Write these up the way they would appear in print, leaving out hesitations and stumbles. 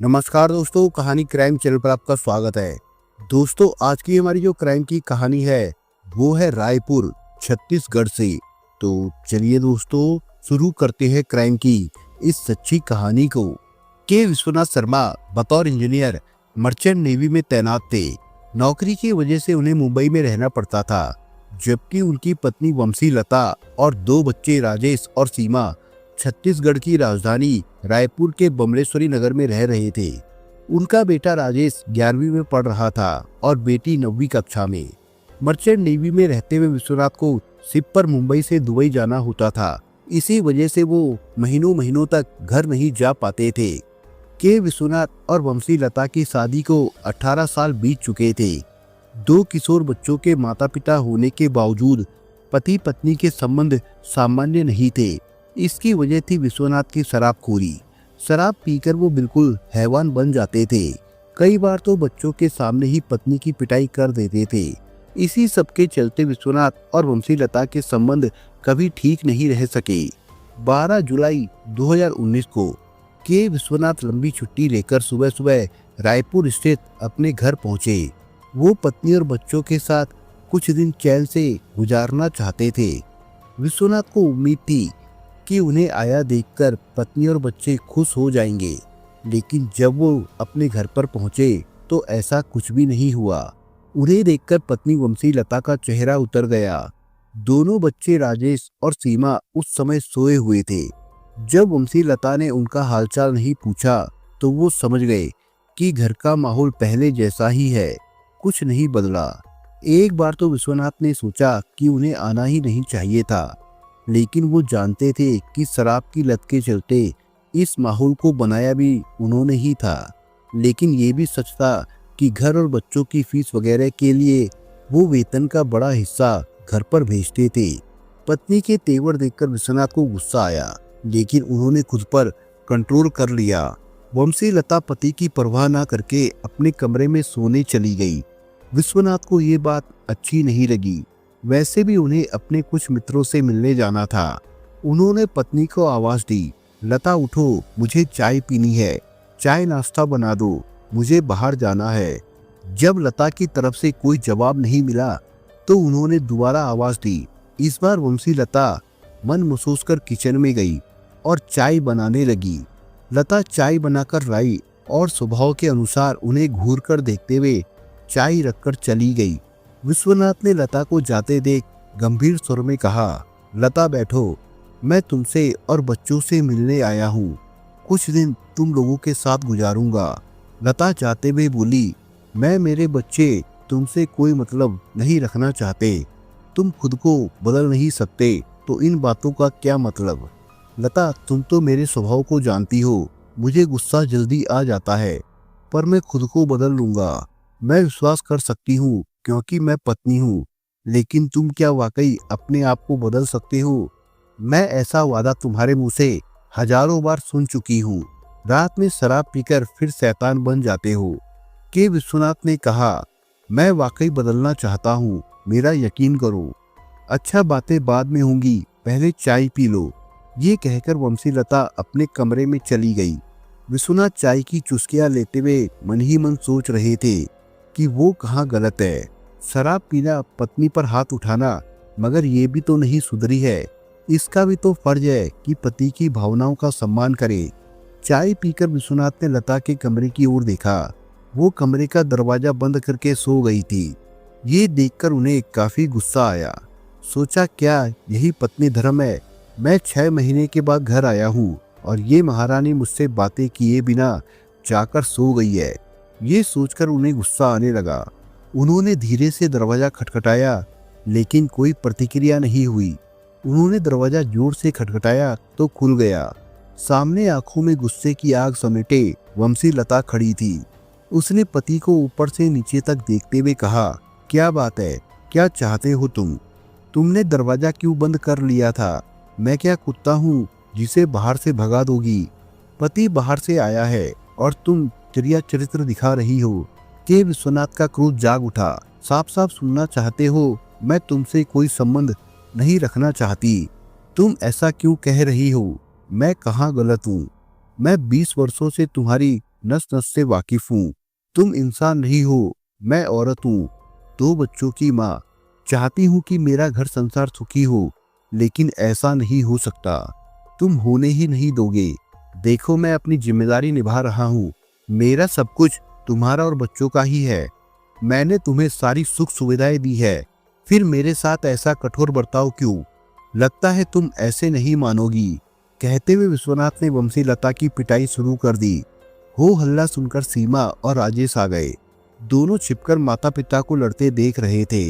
नमस्कार दोस्तों, कहानी क्राइम चैनल पर आपका स्वागत है। दोस्तों, आज की हमारी जो क्राइम की कहानी है वो है रायपुर छत्तीसगढ़ से। तो चलिए दोस्तों, शुरू करते हैं क्राइम की इस सच्ची कहानी को। के विश्वनाथ शर्मा बतौर इंजीनियर मर्चेंट नेवी में तैनात थे। नौकरी की वजह से उन्हें मुंबई में रहना पड़ता था, जबकि उनकी पत्नी वंशी लता और 2 बच्चे राजेश और सीमा छत्तीसगढ़ की राजधानी रायपुर के बमलेश्वरी नगर में रह रहे थे। उनका बेटा राजेश 11वीं में पढ़ रहा था और बेटी 9वीं कक्षा में। मर्चेंट नेवी में रहते हुए विश्वनाथ को शिप पर मुंबई से दुबई जाना होता था। इसी वजह से वो महीनों महीनों तक घर नहीं जा पाते थे। के विश्वनाथ और वंशी लता की शादी को 18 साल बीत चुके थे। 2 किशोर बच्चों के माता पिता होने के बावजूद पति पत्नी के संबंध सामान्य नहीं थे। इसकी वजह थी विश्वनाथ की शराबखोरी। शराब पीकर वो बिल्कुल हैवान बन जाते थे। कई बार तो बच्चों के सामने ही पत्नी की पिटाई कर देते थे। इसी सब के चलते विश्वनाथ और वंशी लता के संबंध कभी ठीक नहीं रह सके। 12 जुलाई 2019 को के विश्वनाथ लंबी छुट्टी लेकर सुबह सुबह रायपुर स्थित अपने घर पहुंचे। वो पत्नी और बच्चों के साथ कुछ दिन चैन से गुजारना चाहते थे। विश्वनाथ को उम्मीद थी कि उन्हें आया देखकर पत्नी और बच्चे खुश हो जाएंगे, लेकिन जब वो अपने घर पर पहुंचे तो ऐसा कुछ भी नहीं हुआ। उन्हें देखकर पत्नी वंशी लता का चेहरा उतर गया। दोनों बच्चे राजेश और सीमा उस समय सोए हुए थे। जब वंशी लता ने उनका हालचाल नहीं पूछा तो वो समझ गए कि घर का माहौल पहले जैसा ही है, कुछ नहीं बदला। एक बार तो विश्वनाथ ने सोचा कि उन्हें आना ही नहीं चाहिए था, लेकिन वो जानते थे कि शराब की लत के चलते इस माहौल को बनाया भी उन्होंने ही था। लेकिन ये भी सच था कि घर और बच्चों की फीस वगैरह के लिए वो वेतन का बड़ा हिस्सा घर पर भेजते थे। पत्नी के तेवर देखकर विश्वनाथ को गुस्सा आया, लेकिन उन्होंने खुद पर कंट्रोल कर लिया। वंशी लता पति की परवाह न करके अपने कमरे में सोने चली गई। विश्वनाथ को ये बात अच्छी नहीं लगी। वैसे भी उन्हें अपने कुछ मित्रों से मिलने जाना था। उन्होंने पत्नी को आवाज दी, लता उठो, मुझे चाय पीनी है, चाय नाश्ता बना दो, मुझे बाहर जाना है। जब लता की तरफ से कोई जवाब नहीं मिला तो उन्होंने दोबारा आवाज दी। इस बार वंशी लता मन महसूस कर किचन में गई और चाय बनाने लगी। लता चाय बनाकर लाई और स्वभाव के अनुसार उन्हें घूर कर देखते हुए चाय रखकर चली गई। विश्वनाथ ने लता को जाते देख गंभीर स्वर में कहा, लता बैठो, मैं तुमसे और बच्चों से मिलने आया हूँ। कुछ दिन तुम लोगों के साथ गुजारूंगा। लता जाते हुए बोली, मैं मेरे बच्चे तुमसे कोई मतलब नहीं रखना चाहते। तुम खुद को बदल नहीं सकते तो इन बातों का क्या मतलब। लता, तुम तो मेरे स्वभाव को जानती हो, मुझे गुस्सा जल्दी आ जाता है, पर मैं खुद को बदल लूंगा। मैं विश्वास कर सकती हूँ क्योंकि मैं पत्नी हूँ, लेकिन तुम क्या वाकई अपने आप को बदल सकते हो? मैं ऐसा वादा तुम्हारे मुंह से हजारों बार सुन चुकी हूँ। रात में शराब पीकर फिर शैतान बन जाते हो। के विश्वनाथ ने कहा, मैं वाकई बदलना चाहता हूँ, मेरा यकीन करो। अच्छा, बातें बाद में होंगी, पहले चाय पी लो। ये कहकर वंशी लता अपने कमरे में चली गई। विश्वनाथ चाय की चुस्कियां लेते हुए मन ही मन सोच रहे थे कि वो कहाँ गलत है। शराब पीना, पत्नी पर हाथ उठाना, मगर ये भी तो नहीं सुधरी है। इसका भी तो फर्ज है कि पति की भावनाओं का सम्मान करे। चाय पीकर विश्वनाथ ने लता के कमरे की ओर देखा। वो कमरे का दरवाजा बंद करके सो गई थी। ये देखकर उन्हें काफी गुस्सा आया। सोचा, क्या यही पत्नी धर्म है? मैं 6 महीने के बाद घर आया हूँ और ये महारानी मुझसे बातें किए बिना जाकर सो गई है। ये सोचकर उन्हें गुस्सा आने लगा। उन्होंने धीरे से दरवाजा खटखटाया, लेकिन कोई प्रतिक्रिया नहीं हुई। उन्होंने दरवाजा जोर से खटखटाया तो खुल गया। सामने आंखों में गुस्से की आग समेटे वंशी लता खड़ी थी। उसने पति को ऊपर से नीचे तक देखते हुए कहा, क्या बात है, क्या चाहते हो तुम? तुमने दरवाजा क्यों बंद कर लिया था? मैं क्या कुत्ता हूँ जिसे बाहर से भगा दोगी? पति बाहर से आया है और तुम चिड़िया चरित्र दिखा रही हो। के विश्वनाथ का क्रोध जाग उठा। साफ साफ सुनना चाहते हो, मैं तुमसे कोई संबंध नहीं रखना चाहती। तुम ऐसा क्यों कह रही हो? मैं कहाँ गलत हूँ? मैं 20 वर्षों से तुम्हारी नस नस से वाकिफ हूँ। तुम इंसान नहीं हो, मैं औरत हूँ, 2 बच्चों की माँ। चाहती हूँ कि मेरा घर संसार सुखी हो, लेकिन ऐसा नहीं हो सकता। तुम होने ही नहीं दोगे। देखो, मैं अपनी जिम्मेदारी निभा रहा हूँ। मेरा सब कुछ तुम्हारा और बच्चों का ही है। मैंने तुम्हें सारी सुख सुविधाएं दी है, फिर मेरे साथ ऐसा कठोर बर्ताव क्यों? लगता है तुम ऐसे नहीं मानोगी। कहते हुए विश्वनाथ ने वंशी लता की पिटाई शुरू कर दी। हो हल्ला सुनकर सीमा और राजेश आ गए। दोनों छिपकर माता पिता को लड़ते देख रहे थे।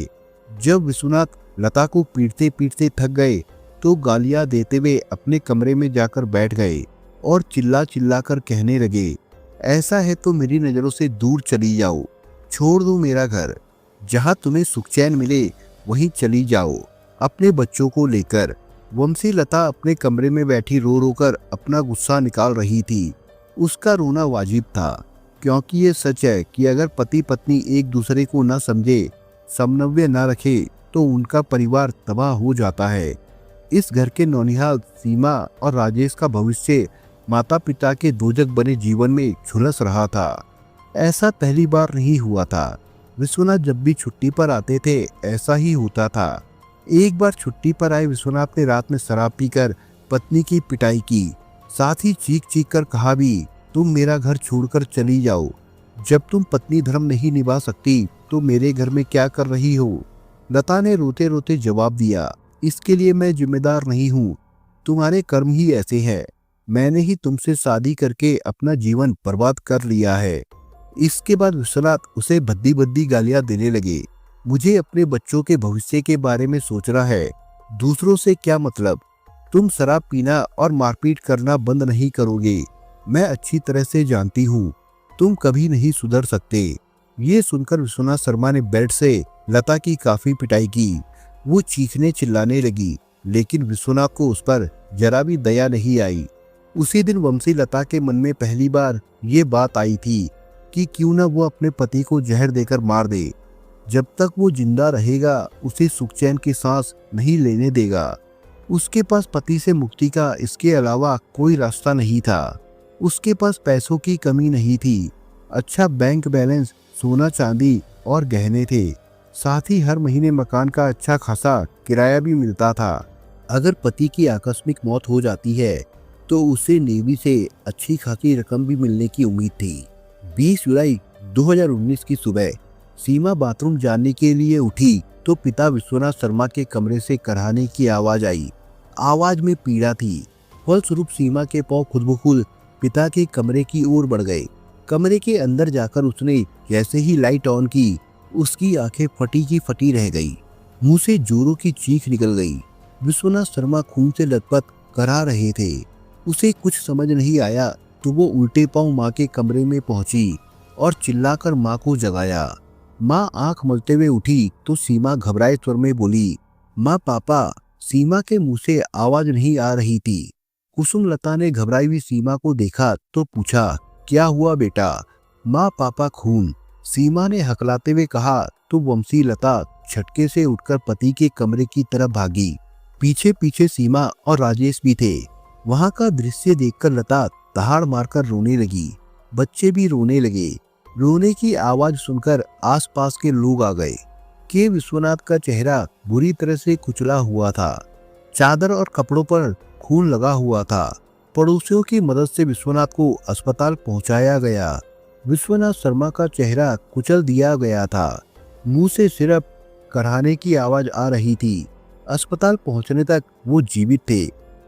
जब विश्वनाथ लता को पीटते पीटते थक गए तो गालियां देते हुए अपने कमरे में जाकर बैठ गए और चिल्ला चिल्ला कर कहने लगे, ऐसा है तो मेरी नजरों से दूर चली जाओ, छोड़ दो मेरा घर, जहां तुम्हें सुख चैन मिले वहीं चली जाओ अपने बच्चों को लेकर। वंशी लता अपने कमरे में बैठी रो रो कर अपना गुस्सा निकाल रही थी। उसका रोना वाजिब था, क्योंकि ये सच है कि अगर पति पत्नी एक दूसरे को न समझे, समन्वय न रखे, तो उनका परिवार तबाह हो जाता है। इस घर के नौनिहाल सीमा और राजेश का भविष्य माता पिता के दोजक बने जीवन में झुलस रहा था। ऐसा पहली बार नहीं हुआ था। विश्वनाथ जब भी छुट्टी पर आते थे ऐसा ही होता था। एक बार छुट्टी पर आए विश्वनाथ ने रात में शराब पीकर पत्नी की पिटाई की। साथ ही चीख चीख कर कहा भी, तुम मेरा घर छोड़कर चली जाओ। जब तुम पत्नी धर्म नहीं निभा सकती तो मेरे घर में क्या कर रही हो? लता ने रोते रोते जवाब दिया, इसके लिए मैं जिम्मेदार नहीं हूँ, तुम्हारे कर्म ही ऐसे हैं। मैंने ही तुमसे शादी करके अपना जीवन बर्बाद कर लिया है। इसके बाद विश्वनाथ उसे भद्दी भद्दी गालियां देने लगे। मुझे अपने बच्चों के भविष्य के बारे में सोचना है, दूसरों से क्या मतलब? तुम शराब पीना और मारपीट करना बंद नहीं करोगे, मैं अच्छी तरह से जानती हूँ। तुम कभी नहीं सुधर सकते। ये सुनकर विश्वनाथ शर्मा ने बेड से लता की काफी पिटाई की। वो चीखने चिल्लाने लगी, लेकिन विश्वनाथ को उस पर जरा भी दया नहीं आई। उसी दिन वंशी लता के मन में पहली बार ये बात आई थी कि क्यों न वो अपने पति को जहर देकर मार दे। जब तक वो जिंदा रहेगा उसे सुख चैन की सांस नहीं लेने देगा। उसके पास पति से मुक्ति का इसके अलावा कोई रास्ता नहीं था। उसके पास पैसों की कमी नहीं थी। अच्छा बैंक बैलेंस, सोना चांदी और गहने थे। साथ ही हर महीने मकान का अच्छा खासा किराया भी मिलता था। अगर पति की आकस्मिक मौत हो जाती है तो उसे नेवी से अच्छी खासी रकम भी मिलने की उम्मीद थी। 20 जुलाई 2019 की सुबह सीमा बाथरूम जाने के लिए उठी तो पिता विश्वनाथ शर्मा के कमरे से कराहने की आवाज आई। आवाज में पीड़ा थी। फलस्वरूप सीमा के पांव खुद ब खुद पिता के कमरे की ओर बढ़ गए। कमरे के अंदर जाकर उसने जैसे ही लाइट ऑन की, उसकी आंखें फटी की फटी रह गई। मुंह से जोरों की चीख निकल गई। विश्वनाथ शर्मा खून से लथपथ करा रहे थे। उसे कुछ समझ नहीं आया तो वो उल्टे पांव माँ के कमरे में पहुंची और चिल्लाकर माँ को जगाया। माँ आंख मलते हुए उठी तो सीमा घबराए स्वर में बोली, माँ पापा। सीमा के मुंह से आवाज नहीं आ रही थी। कुसुम लता ने घबराई हुई सीमा को देखा तो पूछा, क्या हुआ बेटा? माँ पापा खून, सीमा ने हकलाते हुए कहा तो वंशी लता झटके से उठकर पति के कमरे की तरफ भागी। पीछे पीछे सीमा और राजेश भी थे। वहां का दृश्य देखकर लता दहाड़ मारकर रोने लगी। बच्चे भी रोने लगे। रोने की आवाज सुनकर आसपास के लोग आ गए। के विश्वनाथ का चेहरा बुरी तरह से कुचला हुआ था। चादर और कपड़ों पर खून लगा हुआ था। पड़ोसियों की मदद से विश्वनाथ को अस्पताल पहुंचाया गया। विश्वनाथ शर्मा का चेहरा कुचल दिया गया था। मुंह से सिर्फ कराहने की आवाज आ रही थी। अस्पताल पहुंचने तक वो जीवित थे।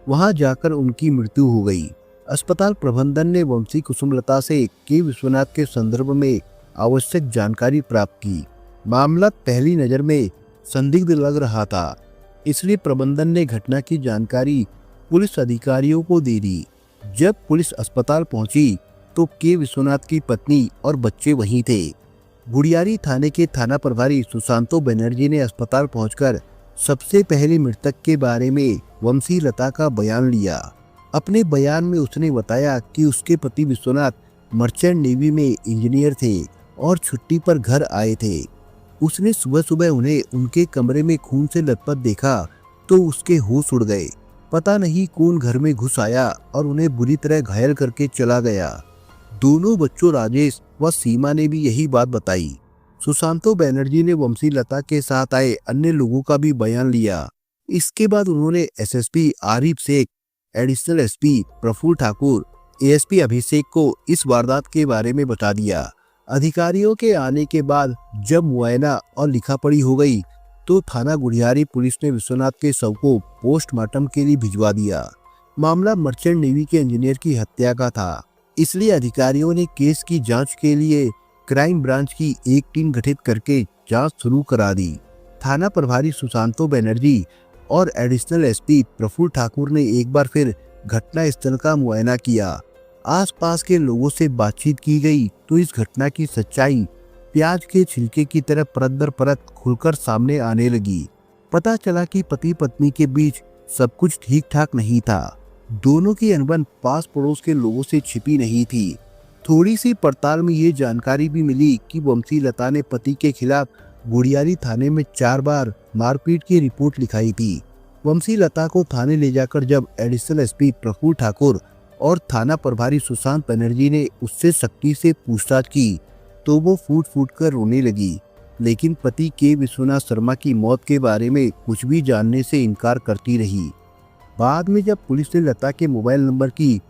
वहां जाकर उनकी मृत्यु हो गई। अस्पताल प्रबंधन ने वंशी कुसुमलता से के विश्वनाथ के संदर्भ में आवश्यक जानकारी प्राप्त की। मामला पहली नजर में संदिग्ध लग रहा था, इसलिए प्रबंधन ने घटना की जानकारी पुलिस अधिकारियों को दे दी। जब पुलिस अस्पताल पहुंची तो के विश्वनाथ की पत्नी और बच्चे वहीं थे। गुड़ियारी थाने के थाना प्रभारी सुशांतो बनर्जी ने अस्पताल पहुंचकर सबसे पहले मृतक के बारे में वंशी लता का बयान लिया। अपने बयान में उसने बताया कि उसके पति विश्वनाथ मर्चेंट नेवी में इंजीनियर थे और छुट्टी पर घर आए थे। उसने सुबह सुबह उन्हें उनके कमरे में खून से लथपथ देखा तो उसके होश उड़ गए। पता नहीं कौन घर में घुस आया और उन्हें बुरी तरह घायल करके चला गया। दोनों बच्चों राजेश व सीमा ने भी यही बात बताई। सुशांतो बनर्जी ने वंशी लता के साथ आए अन्य लोगों का भी बयान लिया। इसके बाद उन्होंने SSP Arif Sheikh, additional SP Praful Thakur, ASP Abhishek को इस वारदात के बारे में बता दिया। अधिकारियों के आने के बाद जब मुआयना और लिखापढ़ी हो गई तो थाना गुढ़ियारी पुलिस ने विश्वनाथ के शव को पोस्टमार्टम के लिए भिजवा दिया। मामला मर्चेंट नेवी के इंजीनियर की हत्या का था, इसलिए अधिकारियों ने केस की जांच के लिए क्राइम ब्रांच की एक टीम गठित करके जांच शुरू करा दी। थाना प्रभारी सुशांतो बनर्जी और एडिशनल एसपी प्रफुल्ल ठाकुर ने एक बार फिर घटना स्थल का मुआयना किया। आसपास के लोगों से बातचीत की गई तो इस घटना की सच्चाई प्याज के छिलके की तरह परत दर परत खुलकर सामने आने लगी। पता चला कि पति पत्नी के बीच सब कुछ ठीक ठाक नहीं था। दोनों की अनबन पास पड़ोस के लोगों से छिपी नहीं थी। थोड़ी सी पड़ताल में ये जानकारी भी मिली कि वंशी लता ने पति के खिलाफ गुड़ियारी थाने में 4 बार मारपीट की रिपोर्ट लिखाई थी। वंशी लता को थाने ले जाकर जब एडिशनल एसपी प्रफुल्ल ठाकुर और थाना प्रभारी सुशांत बनर्जी ने उससे सख्ती से पूछताछ की तो वो फूट फूट कर रोने लगी, लेकिन पति के विश्वनाथ शर्मा की मौत के बारे में कुछ भी जानने से इनकार करती रही। बाद में जब पुलिस ने लता के मोबाइल नंबर की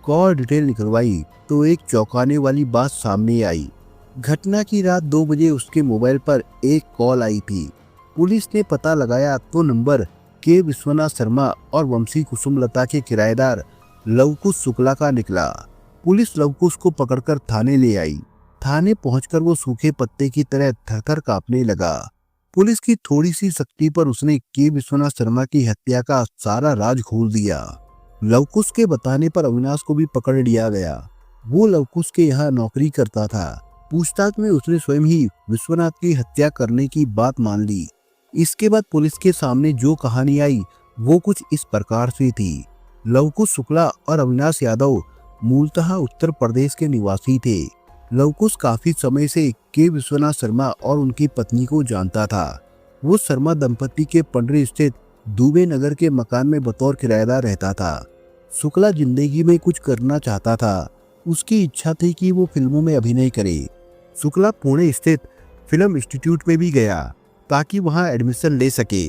कॉल डिटेल निकलवाई तो एक चौंकाने वाली बात सामने आई। घटना की रात 2 बजे उसके मोबाइल पर एक कॉल आई थी। पुलिस ने पता लगाया तो नंबर के विश्वनाथ शर्मा और वंशी कुसुमलता के किराएदार लवकुश शुक्ला का निकला। पुलिस लवकुश को पकड़कर थाने ले आई। थाने पहुंचकर वो सूखे पत्ते की तरह थरथर कांपने लगा। पुलिस की थोड़ी सी सख्ती पर उसने के विश्वनाथ शर्मा की हत्या का सारा राज खोल दिया। लवकुश के बताने पर अविनाश को भी पकड़ लिया गया। वो लवकुश के यहाँ नौकरी करता था। पूछताछ में उसने स्वयं ही विश्वनाथ की हत्या करने की बात मान ली। इसके बाद पुलिस के सामने जो कहानी आई वो कुछ इस प्रकार से थी। लवकुश शुक्ला और अविनाश यादव मूलतः उत्तर प्रदेश के निवासी थे। लवकुश काफी समय से के विश्वनाथ शर्मा और उनकी पत्नी को जानता था। वो शर्मा दंपति के पंडरी स्थित दुबे नगर के मकान में बतौर किराएदार रहता था। शुक्ला जिंदगी में कुछ करना चाहता था। उसकी इच्छा थी कि वो फिल्मों में अभिनय करे। शुक्ला पुणे स्थित फिल्म इंस्टीट्यूट में भी गया ताकि वहां एडमिशन ले सके,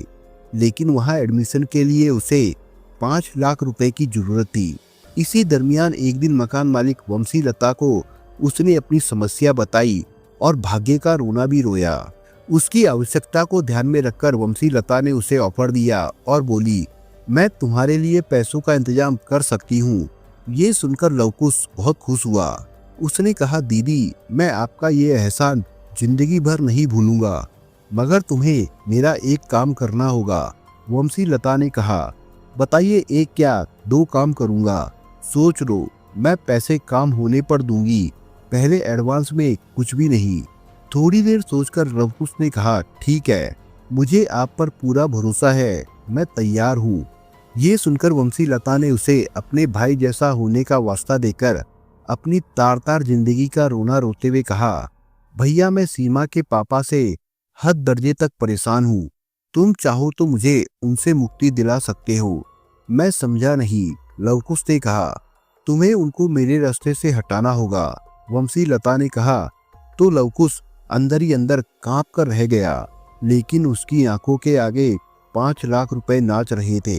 लेकिन वहां एडमिशन के लिए उसे 5 लाख रुपए की जरूरत थी। इसी दरमियान एक दिन मकान मालिक वंशी लता को उसने अपनी समस्या बताई और भाग्य का रोना भी रोया। उसकी आवश्यकता को ध्यान में रखकर वंशी लता ने उसे ऑफर दिया और बोली, मैं तुम्हारे लिए पैसों का इंतजाम कर सकती हूँ। ये सुनकर लवकुश बहुत खुश हुआ। उसने कहा, दीदी मैं आपका ये एहसान जिंदगी भर नहीं भूलूंगा, मगर तुम्हें मेरा एक काम करना होगा। वंशी लता ने कहा, बताइए एक क्या 2 काम करूंगा, सोच लो। मैं पैसे काम होने पर दूंगी, पहले एडवांस में कुछ भी नहीं। थोड़ी देर सोचकर लवकुश ने कहा, ठीक है, मुझे आप पर पूरा भरोसा है, मैं तैयार हूँ। ये सुनकर वंशी लता ने उसे अपने भाई जैसा होने का वास्ता देकर अपनी तार तार जिंदगी का रोना रोते हुए कहा, भैया मैं सीमा के पापा से हद दर्जे तक परेशान हूँ। तुम चाहो तो मुझे उनसे मुक्ति दिला सकते हो। मैं समझा नहीं। लवकुश ने कहा, तुम्हें उनको मेरे रास्ते से हटाना होगा। वंशी लता ने कहा तो लवकुश अंदर ही अंदर कांप कर रह गया, लेकिन उसकी आंखों के आगे 5 लाख रुपए नाच रहे थे।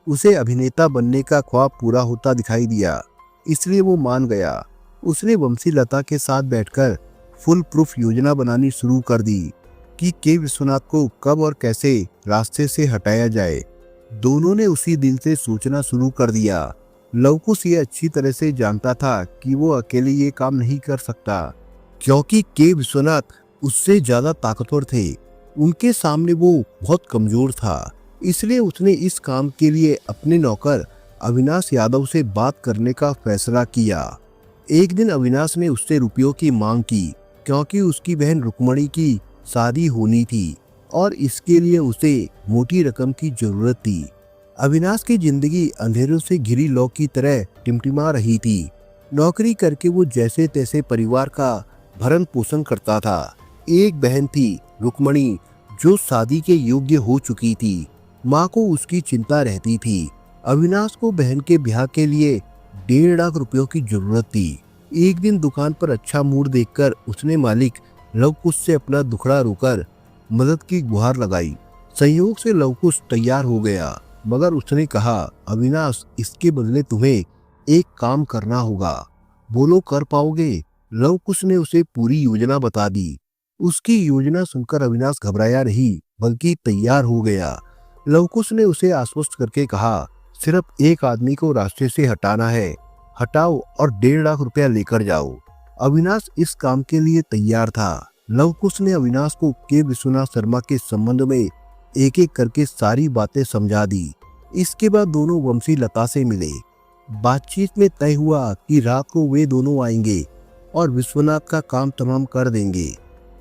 उसे अभिनेता बनने का ख्वाब पूरा होता दिखाई दिया, इसलिए वो मान गया। उसने वंशी लता के साथ बैठकर फुल प्रूफ योजना बनानी शुरू कर दी कि के विश्वनाथ को कब और कैसे रास्ते से हटाया जाए। दोनों ने उसी दिन से सोचना शुरू कर दिया। लवकुश ये अच्छी तरह से जानता था कि वो अकेले ये काम नहीं कर सकता, क्योंकि के विश्वनाथ उससे ज्यादा ताकतवर थे। उनके सामने वो बहुत कमजोर था। इसलिए उसने इस काम के लिए अपने नौकर अविनाश यादव से बात करने का फैसला किया। एक दिन अविनाश ने उससे रुपयों की मांग की, क्योंकि उसकी बहन रुक्मणी की शादी होनी थी और इसके लिए उसे मोटी रकम की जरूरत थी। अविनाश की जिंदगी अंधेरों से घिरी लौ की तरह टिमटिमा रही थी। नौकरी करके वो जैसे तैसे परिवार का भरण पोषण करता था। एक बहन थी रुक्मणी, जो शादी के योग्य हो चुकी थी। माँ को उसकी चिंता रहती थी। अविनाश को बहन के ब्याह के लिए 1.5 लाख रुपयों की जरूरत थी। एक दिन दुकान पर अच्छा मूड देखकर उसने मालिक लवकुश से अपना दुखड़ा रोकर मदद की गुहार लगाई। संयोग से लवकुश तैयार हो गया, मगर उसने कहा, अविनाश, इसके बदले तुम्हें एक काम करना होगा। बोलो, कर पाओगे? लवकुश ने उसे पूरी योजना बता दी। उसकी योजना सुनकर अविनाश घबराया नहीं, बल्कि तैयार हो गया। लवकुश ने उसे आश्वस्त करके कहा, सिर्फ एक आदमी को रास्ते से हटाना है, हटाओ और 1.5 लाख रुपया लेकर जाओ। अविनाश इस काम के लिए तैयार था। लवकुश ने अविनाश को के विश्वनाथ शर्मा के संबंध में एक एक करके सारी बातें समझा दी। इसके बाद दोनों वंशी लता से मिले। बातचीत में तय हुआ कि रात को वे दोनों आएंगे और विश्वनाथ का काम तमाम कर देंगे।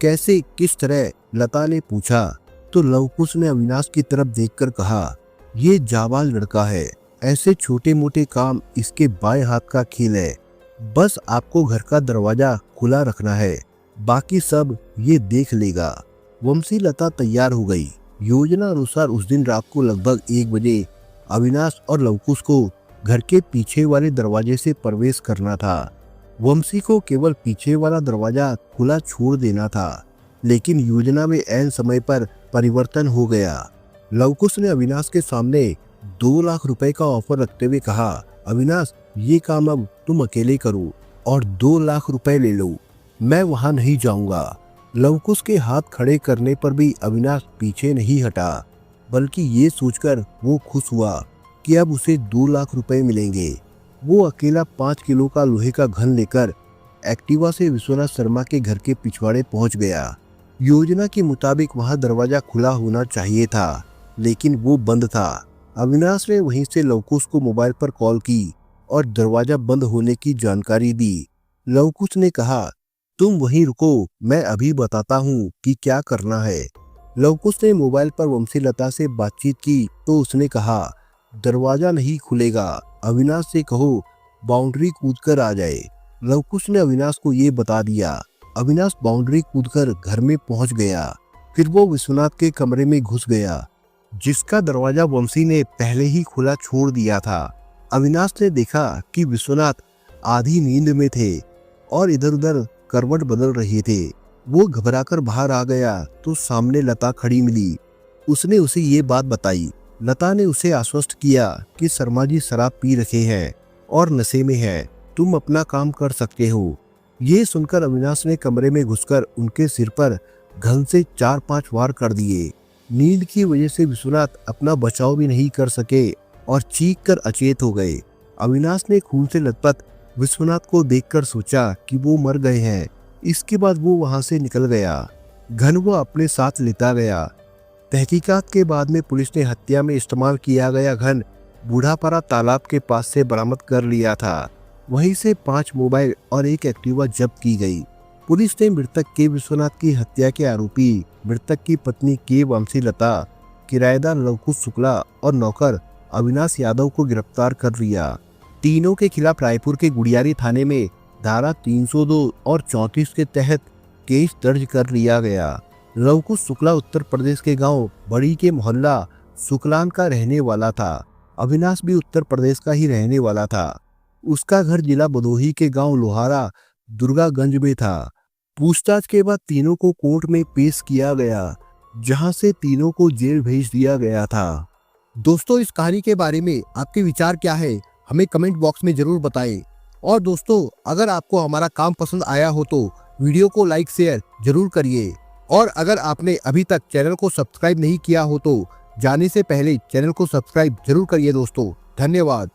कैसे, किस तरह? लता ने पूछा तो लवकुश ने अविनाश की तरफ देखकर कहा, ये जाबाज लड़का है, ऐसे छोटे मोटे काम इसके बाएं हाथ का खेल है। बस आपको घर का दरवाजा खुला रखना है, बाकी सब ये देख लेगा। वंशी लता तैयार हो गई। योजना अनुसार उस दिन रात को लगभग 1 बजे अविनाश और लवकुश को घर के पीछे वाले दरवाजे से प्रवेश करना था। वंशी को केवल पीछे वाला दरवाजा खुला छोड़ देना था, लेकिन योजना में ऐन समय पर परिवर्तन हो गया। लवकुश ने अविनाश के सामने 2 लाख रुपए का ऑफर रखते हुए कहा, अविनाश, ये काम अब तुम अकेले करो और 2 लाख रुपए ले लो, मैं वहां नहीं जाऊंगा। लवकुश के हाथ खड़े करने पर भी अविनाश पीछे नहीं हटा, बल्कि ये सोचकर वो खुश हुआ कि अब उसे 2 लाख रुपए मिलेंगे। वो अकेला 5 किलो का लोहे का घन लेकर एक्टिवा से विश्वनाथ शर्मा के घर के पिछवाड़े पहुंच गया। योजना के मुताबिक वहां दरवाजा खुला होना चाहिए था, लेकिन वो बंद था। अविनाश ने वहीं से लवकुश को मोबाइल पर कॉल की और दरवाजा बंद होने की जानकारी दी। लवकुश ने कहा, तुम वहीं रुको, मैं अभी बताता हूँ कि क्या करना है। लवकुश ने मोबाइल पर वंशी लता से बातचीत की तो उसने कहा, दरवाजा नहीं खुलेगा, अविनाश से कहो बाउंड्री कूदकर आ जाए। लवकुश ने अविनाश को ये बता दिया। अविनाश बाउंड्री कूदकर घर में पहुंच गया। फिर वो विश्वनाथ के कमरे में घुस गया, जिसका दरवाजा वंशी ने पहले ही खुला छोड़ दिया था। अविनाश ने देखा कि विश्वनाथ आधी नींद में थे और इधर उधर करवट बदल रहे थे। वो घबराकर बाहर आ गया तो सामने लता खड़ी मिली। उसने उसे ये बात बताई। लता ने उसे आश्वस्त किया कि शर्मा जी शराब पी रखे हैं और नशे में हैं, तुम अपना काम कर सकते हो। ये सुनकर अविनाश ने कमरे में घुसकर उनके सिर पर घन से 4-5 वार कर दिए। नींद की वजह से विश्वनाथ अपना बचाव भी नहीं कर सके और चीख कर अचेत हो गए। अविनाश ने खून से लथपथ विश्वनाथ को देखकर सोचा कि वो मर गए हैं। इसके बाद वो वहां से निकल गया। घन वो अपने साथ लेता गया। तहकीकात के बाद में पुलिस ने हत्या में इस्तेमाल किया गया घन बूढ़ापारा तालाब के पास से बरामद कर लिया था। वहीं से 5 मोबाइल और 1 एक्टिवा जब्त की गई। पुलिस ने मृतक के विश्वनाथ की हत्या के आरोपी मृतक की पत्नी के वंशी लता, किराएदार लवकुश शुक्ला और नौकर अविनाश यादव को गिरफ्तार कर लिया। तीनों के खिलाफ रायपुर के गुड़ियारी थाने में धारा 302 और 34 के तहत केस दर्ज कर लिया गया। लवकुश शुक्ला उत्तर प्रदेश के गांव बड़ी के मोहल्ला शुक्लान का रहने वाला था। अविनाश भी उत्तर प्रदेश का ही रहने वाला था। उसका घर जिला भदोही के गांव लोहारा दुर्गागंज में था। पूछताछ के बाद तीनों को कोर्ट में पेश किया गया, जहां से तीनों को जेल भेज दिया गया था। दोस्तों, इस कहानी के बारे में आपके विचार क्या है, हमें कमेंट बॉक्स में जरूर बताएं। और दोस्तों, अगर आपको हमारा काम पसंद आया हो तो वीडियो को लाइक शेयर जरूर करिए। और अगर आपने अभी तक चैनल को सब्सक्राइब नहीं किया हो तो जाने से पहले चैनल को सब्सक्राइब जरूर करिए दोस्तों। धन्यवाद।